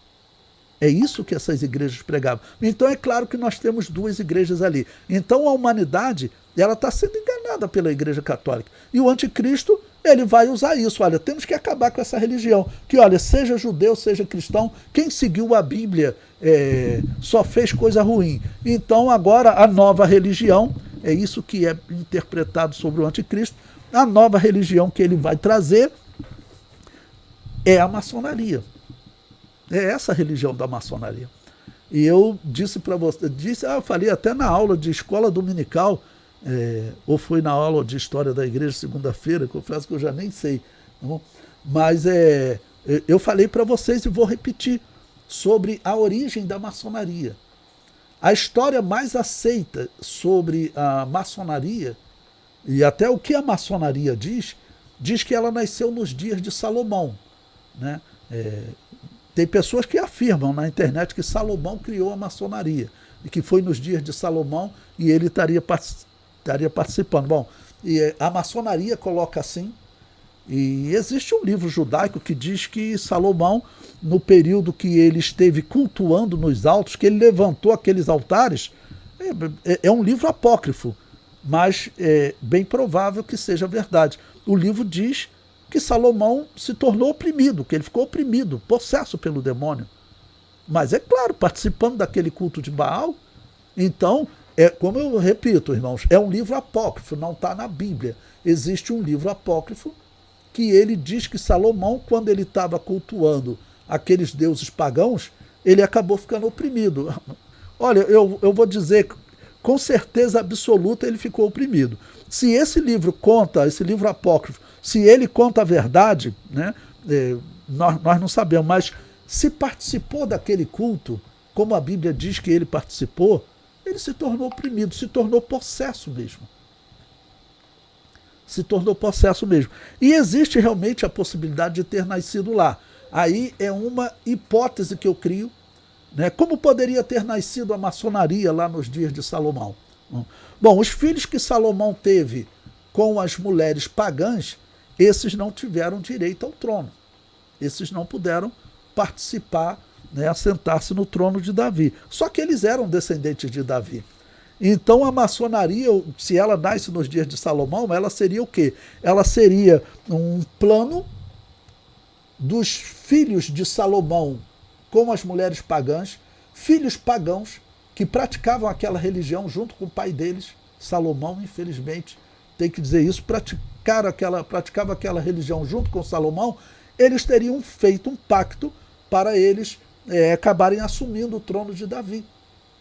É isso que essas igrejas pregavam. Então é claro que nós temos duas igrejas ali. Então a humanidade ela está sendo enganada pela Igreja Católica. E o anticristo ele vai usar isso. Olha, temos que acabar com essa religião. Que olha, seja judeu, seja cristão, quem seguiu a Bíblia só fez coisa ruim. Então agora a nova religião, é isso que é interpretado sobre o anticristo, a nova religião que ele vai trazer é a maçonaria. É essa a religião da maçonaria. E eu disse para você, eu falei até na aula de escola dominical, ou foi na aula de história da igreja segunda-feira, confesso que eu já nem sei. Não? Mas eu falei para vocês e vou repetir sobre a origem da maçonaria. A história mais aceita sobre a maçonaria, e até o que a maçonaria diz que ela nasceu nos dias de Salomão, né? Tem pessoas que afirmam na internet que Salomão criou a maçonaria e que foi nos dias de Salomão e ele estaria participando. Bom, e a maçonaria coloca assim, e existe um livro judaico que diz que Salomão, no período que ele esteve cultuando nos altos, que ele levantou aqueles altares, é um livro apócrifo, mas é bem provável que seja verdade. O livro diz que Salomão se tornou oprimido, que ele ficou oprimido, possesso pelo demônio. Mas é claro, participando daquele culto de Baal, então, como eu repito, irmãos, é um livro apócrifo, não está na Bíblia. Existe um livro apócrifo que ele diz que Salomão, quando ele estava cultuando aqueles deuses pagãos, ele acabou ficando oprimido. Olha, eu vou dizer, com certeza absoluta ele ficou oprimido. Se esse livro conta, esse livro apócrifo, se ele conta a verdade, né, nós não sabemos, mas se participou daquele culto, como a Bíblia diz que ele participou, ele se tornou oprimido, se tornou possesso mesmo. Se tornou possesso mesmo. E existe realmente a possibilidade de ter nascido lá. Aí é uma hipótese que eu crio, né? Como poderia ter nascido a maçonaria lá nos dias de Salomão? Bom, os filhos que Salomão teve com as mulheres pagãs, esses não tiveram direito ao trono. Esses não puderam participar, né, assentar-se no trono de Davi. Só que eles eram descendentes de Davi. Então a maçonaria, se ela nasce nos dias de Salomão, ela seria o quê? Ela seria um plano dos filhos de Salomão com as mulheres pagãs, filhos pagãos que praticavam aquela religião junto com o pai deles. Salomão, infelizmente, tem que dizer isso, praticava aquela religião junto com Salomão. Eles teriam feito um pacto para eles acabarem assumindo o trono de Davi.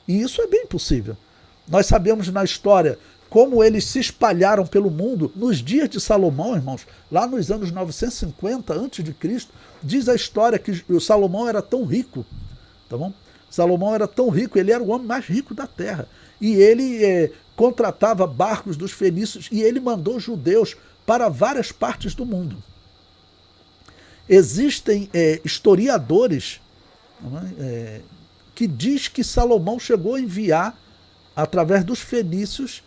E isso é bem possível. Nós sabemos na história como eles se espalharam pelo mundo nos dias de Salomão, irmãos, lá nos anos 950 a.C., diz a história que o Salomão era tão rico, tá bom? Salomão era tão rico, ele era o homem mais rico da terra. E ele contratava barcos dos fenícios e ele mandou judeus para várias partes do mundo. Existem historiadores que diz que Salomão chegou a enviar, através dos fenícios,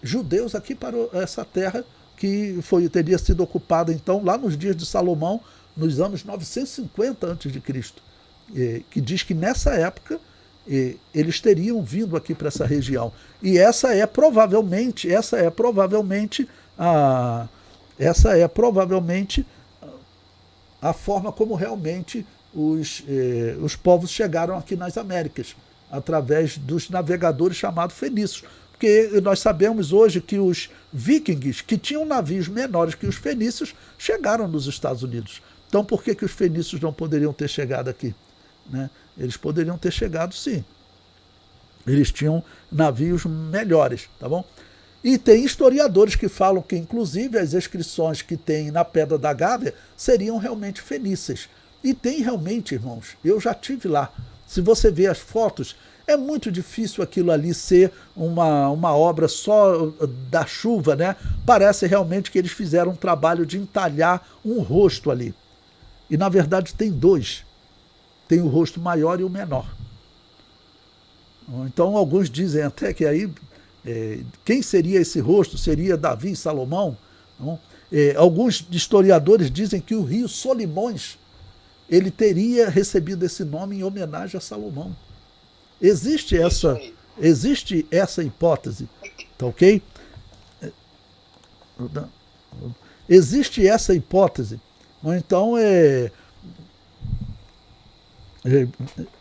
judeus aqui para essa terra que teria sido ocupada, então, lá nos dias de Salomão, nos anos 950 a.C., que diz que nessa época eles teriam vindo aqui para essa região. E essa é provavelmente a forma como realmente os povos chegaram aqui nas Américas, através dos navegadores chamados fenícios. Porque nós sabemos hoje que os vikings, que tinham navios menores que os fenícios, chegaram nos Estados Unidos. Então por que os fenícios não poderiam ter chegado aqui? Né? Eles poderiam ter chegado, sim. Eles tinham navios melhores, tá bom? E tem historiadores que falam que, inclusive, as inscrições que tem na Pedra da Gávea seriam realmente fenícias. E tem realmente, irmãos, eu já estive lá. Se você vê as fotos, é muito difícil aquilo ali ser uma obra só da chuva, né? Parece realmente que eles fizeram um trabalho de entalhar um rosto ali. E, na verdade, tem dois. Tem o rosto maior e o menor. Então, alguns dizem até que aí, quem seria esse rosto? Seria Davi e Salomão? Não? Alguns historiadores dizem que o rio Solimões, ele teria recebido esse nome em homenagem a Salomão. Existe essa hipótese, tá ok? Existe essa hipótese. Então,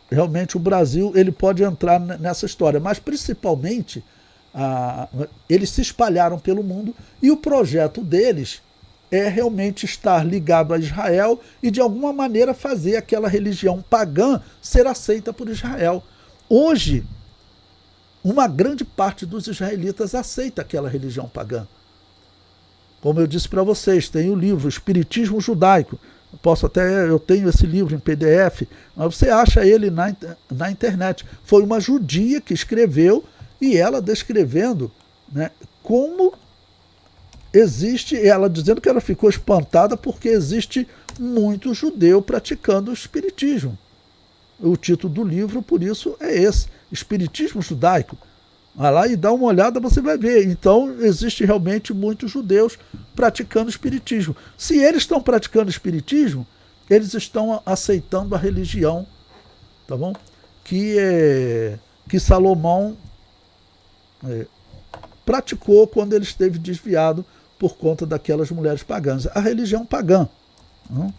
realmente o Brasil ele pode entrar nessa história, mas principalmente eles se espalharam pelo mundo e o projeto deles é realmente estar ligado a Israel e de alguma maneira fazer aquela religião pagã ser aceita por Israel. Hoje, uma grande parte dos israelitas aceita aquela religião pagã. Como eu disse para vocês, tem o livro Espiritismo Judaico. Eu tenho esse livro em PDF, mas você acha ele na internet. Foi uma judia que escreveu e ela descrevendo, né, como existe, ela dizendo que ela ficou espantada porque existe muito judeu praticando o espiritismo. O título do livro, por isso, é esse, Espiritismo Judaico. Vai lá e dá uma olhada, você vai ver. Então, existe realmente muitos judeus praticando espiritismo. Se eles estão praticando espiritismo, eles estão aceitando a religião, tá bom? Que Salomão praticou quando ele esteve desviado por conta daquelas mulheres pagãs. A religião pagã. Não?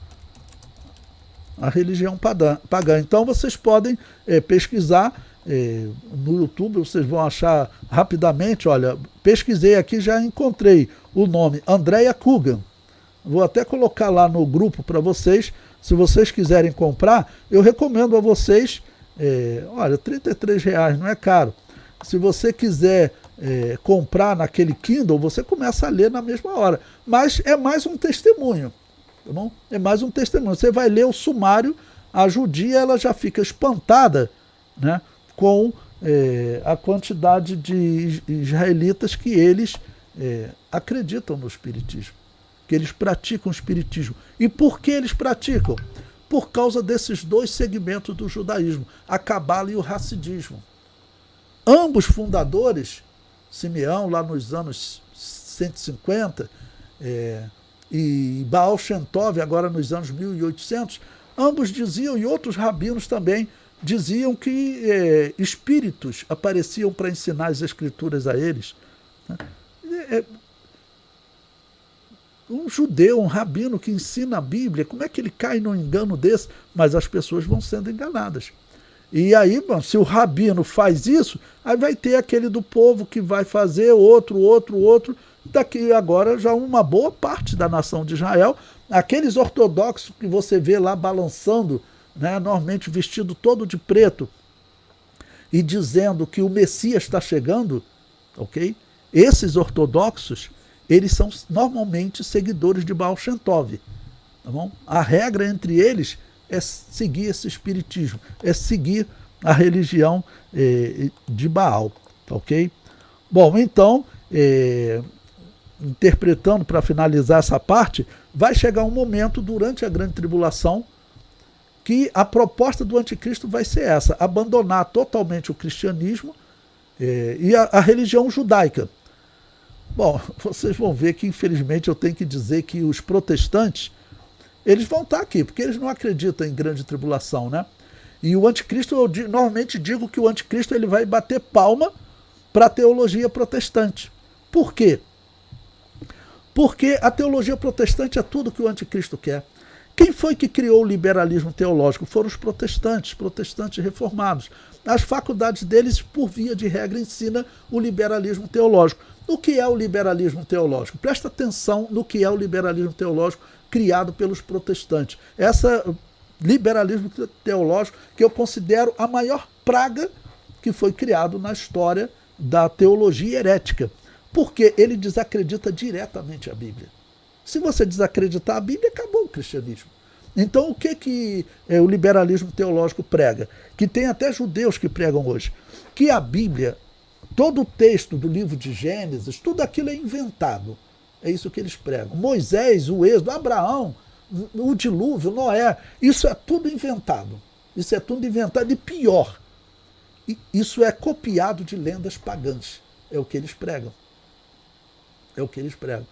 A religião pagã. Então, vocês podem pesquisar no YouTube, vocês vão achar rapidamente, olha, pesquisei aqui, já encontrei o nome Andrea Coogan. Vou até colocar lá no grupo para vocês. Se vocês quiserem comprar, eu recomendo a vocês, olha, R$ 33 não é caro. Se você quiser comprar naquele Kindle, você começa a ler na mesma hora. Mas é mais um testemunho, tá bom? É mais um testemunho. Você vai ler o sumário, a judia ela já fica espantada, né, com a quantidade de israelitas que eles acreditam no espiritismo, que eles praticam o espiritismo. E por que eles praticam? Por causa desses dois segmentos do judaísmo, a cabala e o hassidismo. Ambos fundadores, Simeão lá nos anos 150 e Baal Shem Tov agora nos anos 1800, ambos diziam, e outros rabinos também, diziam que espíritos apareciam para ensinar as escrituras a eles. Um judeu, um rabino que ensina a Bíblia, como é que ele cai num engano desse? Mas as pessoas vão sendo enganadas. E aí, se o rabino faz isso, aí vai ter aquele do povo que vai fazer outro. Daqui agora já uma boa parte da nação de Israel, aqueles ortodoxos que você vê lá balançando, né, normalmente vestido todo de preto, e dizendo que o Messias está chegando, ok? Esses ortodoxos, eles são normalmente seguidores de Baal Shem Tov, tá bom? A regra entre eles é seguir esse espiritismo, é seguir a religião de Baal, tá ok? Bom, então, interpretando para finalizar essa parte, vai chegar um momento durante a grande tribulação que a proposta do anticristo vai ser essa, abandonar totalmente o cristianismo e a religião judaica. Bom, vocês vão ver que infelizmente eu tenho que dizer que os protestantes, eles vão estar aqui, porque eles não acreditam em grande tribulação, né? E o anticristo, eu normalmente digo que o anticristo ele vai bater palma para a teologia protestante. Por quê? Porque a teologia protestante é tudo que o anticristo quer. Quem foi que criou o liberalismo teológico? Foram os protestantes reformados. As faculdades deles, por via de regra, ensinam o liberalismo teológico. O que é o liberalismo teológico? Presta atenção no que é o liberalismo teológico criado pelos protestantes. Essa liberalismo teológico que eu considero a maior praga que foi criado na história da teologia herética. Porque ele desacredita diretamente a Bíblia. Se você desacreditar a Bíblia, acabou o cristianismo. Então, o que o liberalismo teológico prega? Que tem até judeus que pregam hoje. Que a Bíblia, todo o texto do livro de Gênesis, tudo aquilo é inventado. É isso que eles pregam. Moisés, o Êxodo, Abraão, o dilúvio, Noé, isso é tudo inventado. Isso é tudo inventado e pior. Isso é copiado de lendas pagãs. É o que eles pregam. É o que eles pregam.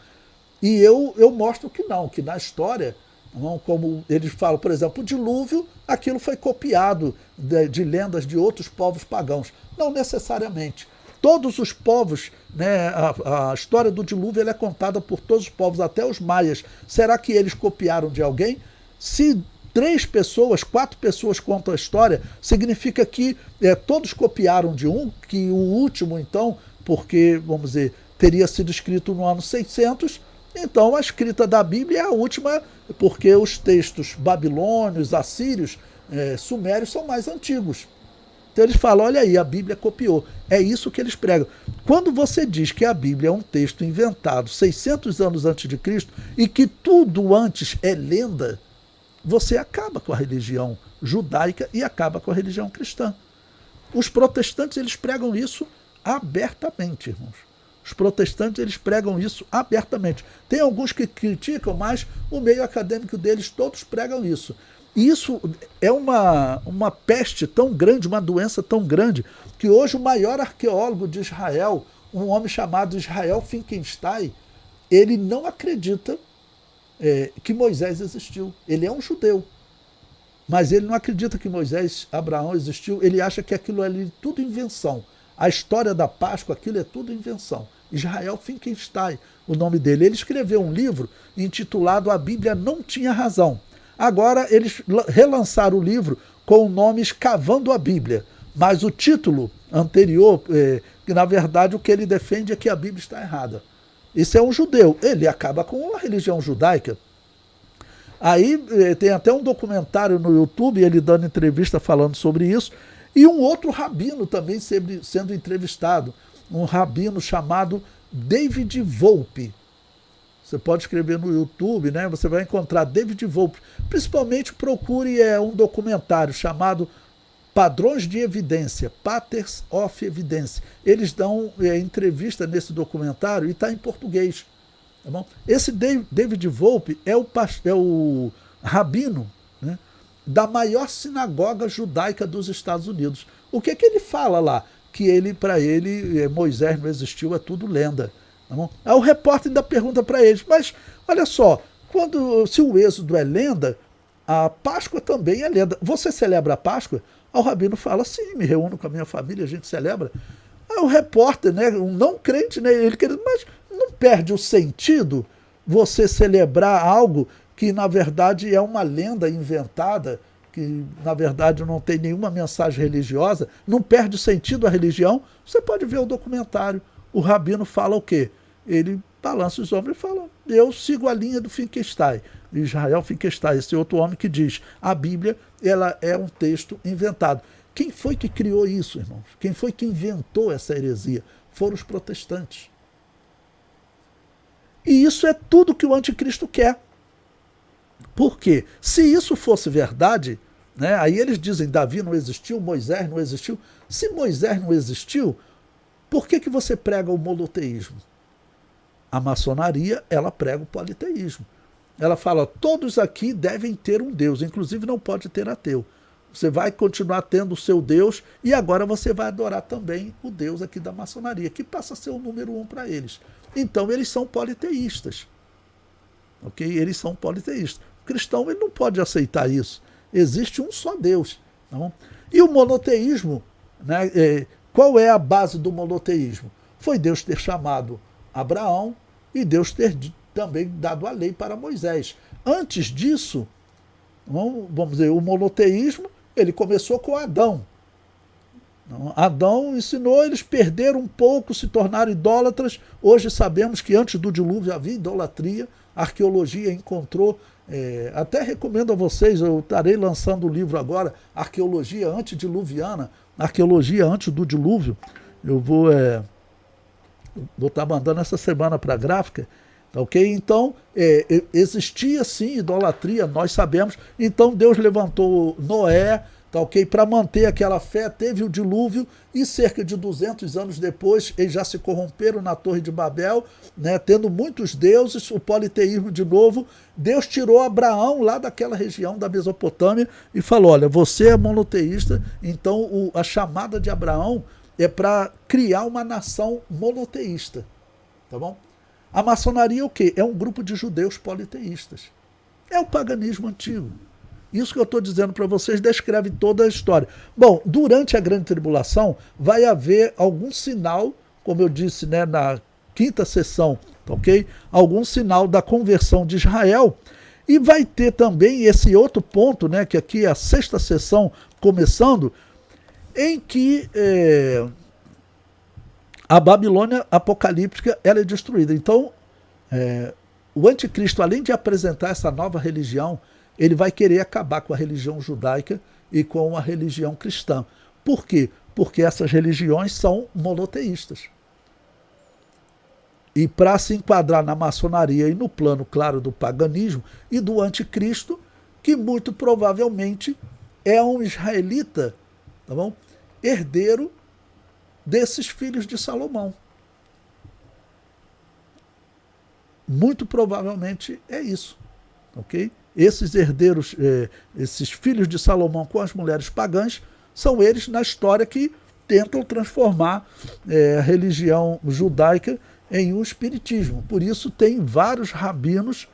E eu mostro que não, que na história, não, como eles falam, por exemplo, o dilúvio, aquilo foi copiado de lendas de outros povos pagãos. Não necessariamente. Todos os povos, né, a história do dilúvio ela é contada por todos os povos, até os maias. Será que eles copiaram de alguém? Se 3 pessoas, 4 pessoas contam a história, significa que todos copiaram de um, que o último, então, porque, vamos dizer, teria sido escrito no ano 600, então a escrita da Bíblia é a última, porque os textos babilônios, assírios, sumérios são mais antigos. Então eles falam, olha aí, a Bíblia copiou. É isso que eles pregam. Quando você diz que a Bíblia é um texto inventado 600 anos antes de Cristo e que tudo antes é lenda, você acaba com a religião judaica e acaba com a religião cristã. Os protestantes, eles pregam isso abertamente, irmãos. Os protestantes, eles pregam isso abertamente. Tem alguns que criticam, mas o meio acadêmico deles, todos pregam isso. E isso é uma peste tão grande, uma doença tão grande, que hoje o maior arqueólogo de Israel, um homem chamado Israel Finkelstein, ele não acredita que Moisés existiu. Ele é um judeu, mas ele não acredita que Moisés, Abraão existiu. Ele acha que aquilo ali é tudo invenção. A história da Páscoa, aquilo é tudo invenção. Israel Finkelstein, o nome dele. Ele escreveu um livro intitulado A Bíblia Não Tinha Razão. Agora eles relançaram o livro com o nome Escavando a Bíblia. Mas o título anterior, que na verdade o que ele defende é que a Bíblia está errada. Isso é um judeu. Ele acaba com a religião judaica. Aí tem até um documentário no YouTube, ele dando entrevista falando sobre isso, e um outro rabino também sendo entrevistado, um rabino chamado David Volpe. Você pode escrever no YouTube, né? Você vai encontrar David Volpe. Principalmente procure um documentário chamado Padrões de Evidência, Patterns of Evidence. Eles dão entrevista nesse documentário e está em português. Tá bom? Esse David Volpe é o rabino, né, da maior sinagoga judaica dos Estados Unidos. O que ele fala lá? Que para ele, Moisés não existiu, é tudo lenda. Tá bom? Aí o repórter ainda pergunta para eles, mas olha só, se o Êxodo é lenda, a Páscoa também é lenda. Você celebra a Páscoa? Aí o rabino fala, sim, me reúno com a minha família, a gente celebra. Aí o repórter, né, um não crente, né, ele quer, mas não perde o sentido você celebrar algo que na verdade é uma lenda inventada, que na verdade não tem nenhuma mensagem religiosa, não perde o sentido a religião? Você pode ver o documentário. O rabino fala o quê? Ele balança os ombros e fala, eu sigo a linha do Finkelstein, Israel Finkelstein, esse outro homem que diz, a Bíblia ela é um texto inventado. Quem foi que criou isso, irmãos? Quem foi que inventou essa heresia? Foram os protestantes. E isso é tudo que o anticristo quer. Por quê? Se isso fosse verdade, né, aí eles dizem, Davi não existiu, Moisés não existiu. Se Moisés não existiu, por que você prega o monoteísmo? A maçonaria, ela prega o politeísmo. Ela fala, todos aqui devem ter um Deus, inclusive não pode ter ateu. Você vai continuar tendo o seu Deus e agora você vai adorar também o Deus aqui da maçonaria, que passa a ser o número 1 para eles. Então eles são politeístas. Ok? Eles são politeístas. O cristão ele não pode aceitar isso. Existe um só Deus. Não? E o monoteísmo, né, qual é a base do monoteísmo? Foi Deus ter chamado Abraão e Deus ter também dado a lei para Moisés. Antes disso, vamos dizer, o monoteísmo ele começou com Adão. Adão ensinou, eles perderam um pouco, se tornaram idólatras. Hoje sabemos que antes do dilúvio havia idolatria. A arqueologia encontrou, até recomendo a vocês, eu estarei lançando o livro agora, Arqueologia Antediluviana, Arqueologia antes do dilúvio. Eu vou estar mandando essa semana para a gráfica. Ok? Então, existia sim idolatria, nós sabemos. Então Deus levantou Noé, tá, ok? Para manter aquela fé, teve o dilúvio e cerca de 200 anos depois eles já se corromperam na Torre de Babel, né, tendo muitos deuses, o politeísmo de novo. Deus tirou Abraão lá daquela região da Mesopotâmia e falou, olha, você é monoteísta, então a chamada de Abraão é para criar uma nação monoteísta, tá bom? A maçonaria é o quê? É um grupo de judeus politeístas. É o paganismo antigo. Isso que eu estou dizendo para vocês descreve toda a história. Bom, durante a grande tribulação vai haver algum sinal, como eu disse, né, na quinta sessão, ok? Algum sinal da conversão de Israel. E vai ter também esse outro ponto, né, que aqui é a sexta sessão começando, em que a Babilônia apocalíptica ela é destruída. Então, o anticristo, além de apresentar essa nova religião, ele vai querer acabar com a religião judaica e com a religião cristã. Por quê? Porque essas religiões são monoteístas. E para se enquadrar na maçonaria e no plano, claro, do paganismo e do anticristo, que muito provavelmente é um israelita, tá bom? Herdeiro desses filhos de Salomão. Muito provavelmente é isso, ok? Esses herdeiros, esses filhos de Salomão com as mulheres pagãs, são eles na história que tentam transformar a religião judaica em um espiritismo. Por isso tem vários rabinos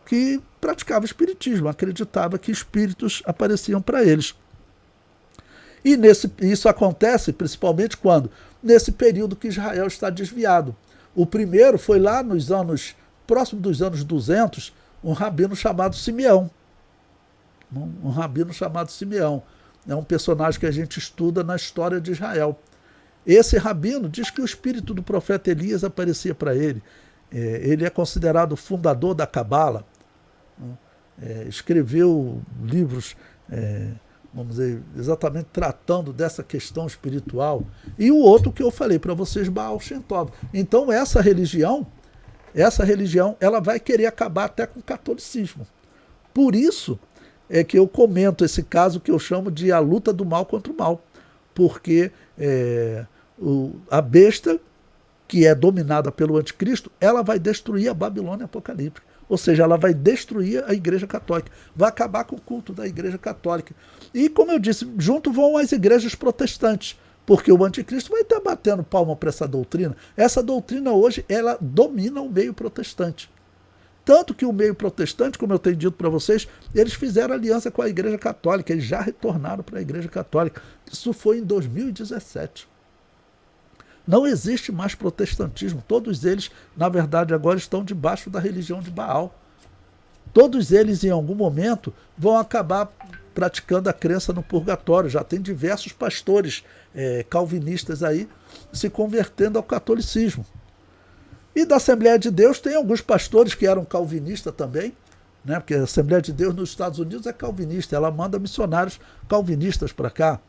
que praticavam espiritismo, acreditavam que espíritos apareciam para eles. E isso acontece principalmente quando? Nesse período que Israel está desviado. O primeiro foi lá nos anos, próximo dos anos 200, um rabino chamado Simeão. Um rabino chamado Simeão. É um personagem que a gente estuda na história de Israel. Esse rabino diz que o espírito do profeta Elias aparecia para ele, ele é considerado o fundador da Cabala, escreveu livros, vamos dizer, exatamente tratando dessa questão espiritual. E o outro que eu falei para vocês, Baal Shem Tov. Então essa religião, ela vai querer acabar até com o catolicismo. Por isso é que eu comento esse caso que eu chamo de a luta do mal contra o mal. Porque a besta, que é dominada pelo anticristo, ela vai destruir a Babilônia apocalíptica. Ou seja, ela vai destruir a Igreja Católica, vai acabar com o culto da Igreja Católica. E, como eu disse, junto vão as igrejas protestantes, porque o anticristo vai estar batendo palma para essa doutrina. Essa doutrina hoje, ela domina o meio protestante. Tanto que o meio protestante, como eu tenho dito para vocês, eles fizeram aliança com a Igreja Católica, eles já retornaram para a Igreja Católica. Isso foi em 2017. Não existe mais protestantismo. Todos eles, na verdade, agora estão debaixo da religião de Baal. Todos eles, em algum momento, vão acabar praticando a crença no purgatório. Já tem diversos pastores calvinistas aí se convertendo ao catolicismo. E da Assembleia de Deus tem alguns pastores que eram calvinistas também, né? Porque a Assembleia de Deus nos Estados Unidos é calvinista, ela manda missionários calvinistas para cá.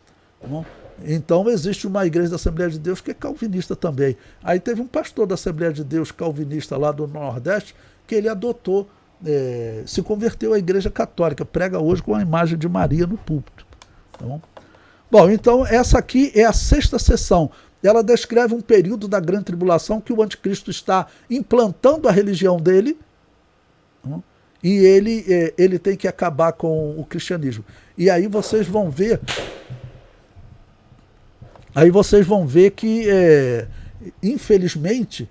Tá bom? Então existe uma igreja da Assembleia de Deus que é calvinista também. Aí teve um pastor da Assembleia de Deus calvinista lá do Nordeste que ele adotou, se converteu à Igreja Católica, prega hoje com a imagem de Maria no púlpito. Tá bom? Bom, então essa aqui é a 6ª sessão. Ela descreve um período da grande tribulação que o anticristo está implantando a religião dele, e ele tem que acabar com o cristianismo. E aí vocês vão ver que, infelizmente,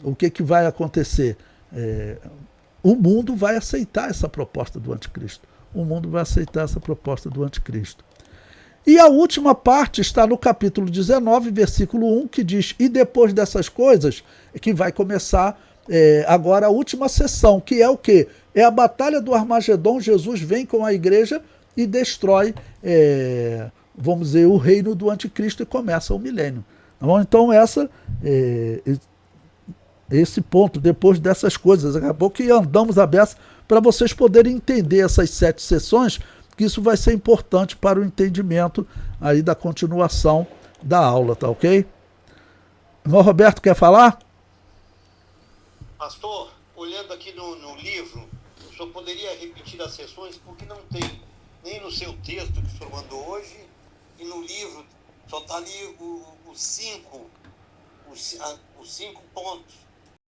o que vai acontecer? O mundo vai aceitar essa proposta do anticristo. O mundo vai aceitar essa proposta do anticristo. E a última parte está no capítulo 19, versículo 1, que diz: e depois dessas coisas, que vai começar agora a última sessão, que é o quê? É a batalha do Armagedon. Jesus vem com a igreja e destrói, vamos dizer, o reino do anticristo e começa o milênio. Então esse ponto, depois dessas coisas, acabou que andamos a beça para vocês poderem entender essas 7 sessões, que isso vai ser importante para o entendimento aí da continuação da aula, tá ok? Irmão Roberto, quer falar? Pastor, olhando aqui no livro, o senhor poderia repetir as sessões, porque não tem nem no seu texto que o senhor mandou hoje, e no livro só está ali os 5 pontos.